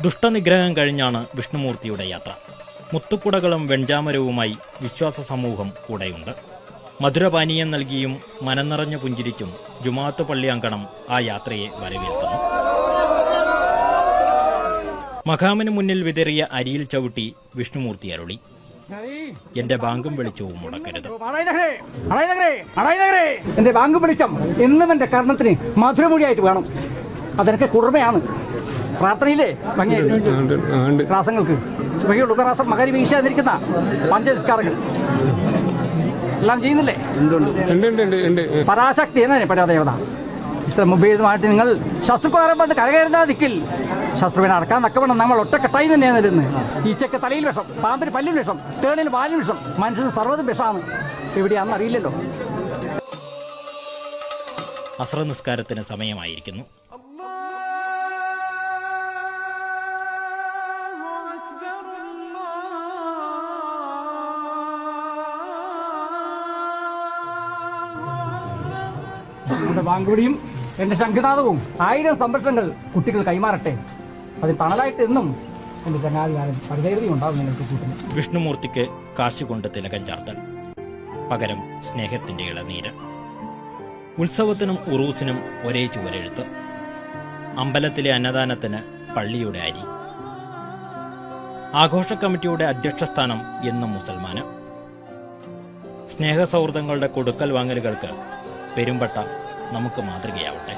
ദുഷ്ടനിഗ്രഹം കഴിഞ്ഞാണ് വിഷ്ണുമൂർത്തിയുടെ യാത്ര. മുത്തുക്കുടകളും വെഞ്ചാമരവുമായി വിശ്വാസ സമൂഹം കൂടെയുണ്ട്. മധുരപാനീയം നൽകിയും മനംനിറഞ്ഞ പുഞ്ചിരിച്ചും ജുമാഅത്ത് പള്ളി അങ്കണം ആ യാത്രയെ വരവേൽക്കുന്നു. മഖാമിന് മുന്നിൽ വിതറിയ അരിയിൽ ചവിട്ടി വിഷ്ണുമൂർത്തി അരുളി, എന്റെ ബാങ്കും വെളിച്ചവും മുടക്കരുത്. എന്റെ ബാങ്കും വെളിച്ചം എന്നും എന്റെ കർണത്തിന് മധുരമൊഴിയായിട്ട് വേണം. അതെനിക്ക് കുർമയാണ്. പ്രാർത്ഥനയില്ലേ ക്ലാസങ്ങൾക്ക് ക്ലാസം മകരി വീശാതിരിക്കുന്ന പഞ്ചസ്കാരങ്ങൾ എല്ലാം ചെയ്യുന്നില്ലേ? പരാശക്തി എന്നാണ് പരാദേവത. ഇത്ര മുമ്പേതുമായിട്ട് നിങ്ങൾ ശത്രുക്കാരം പണ്ട് കരകയറുന്ന ദിക്കിൽ ശത്രുവിനെ അടക്കാൻ തക്കവണ്ണം നമ്മൾ ഒറ്റക്കെട്ടായി തന്നെയാണ് ഇരുന്ന്. ഈച്ചക്ക് തലയിൽ വിഷം, പാമ്പിന് പല്ലിൽ വിഷം, തേണിന് വാലിൽ വിഷം, മനുഷ്യന് സർവ്വതും വിഷമാണ്. എവിടെയാണെന്ന് അറിയില്ലല്ലോ. അസ്ര നിസ്കാരത്തിന് സമയമായിരിക്കുന്നു. എന്റെ ബാങ്കുവിളിയും എന്റെ ശംഖുനാദവും 1000 സംരക്ഷണങ്ങൾ കുട്ടികൾ കൈമാറട്ടെ. അതിൽ തണലായിട്ട് എന്നും എന്റെ ചങ്ങാതികാരൻ പരിചയതി ഉണ്ടാകും. നിങ്ങൾക്ക് കൂട്ടുന്നു. വിഷ്ണുമൂർത്തിക്ക് കാശുകൊണ്ട് തിലകം ചാർത്തൽ, പകരം സ്നേഹത്തിന്റെ ഇളനീര്. ഉത്സവത്തിനും ഉറൂസിനും ഒരേ ചുവരെഴുത്ത്. അമ്പലത്തിലെ അന്നദാനത്തിന് പള്ളിയുടെ അരി. ആഘോഷ കമ്മിറ്റിയുടെ അധ്യക്ഷസ്ഥാനം എന്നും മുസൽമാന്. സ്നേഹസൗഹൃദങ്ങളുടെ കൊടുക്കൽ വാങ്ങലുകൾക്ക് പെരുമ്പട്ട നമുക്ക് മാതൃകയാവട്ടെ.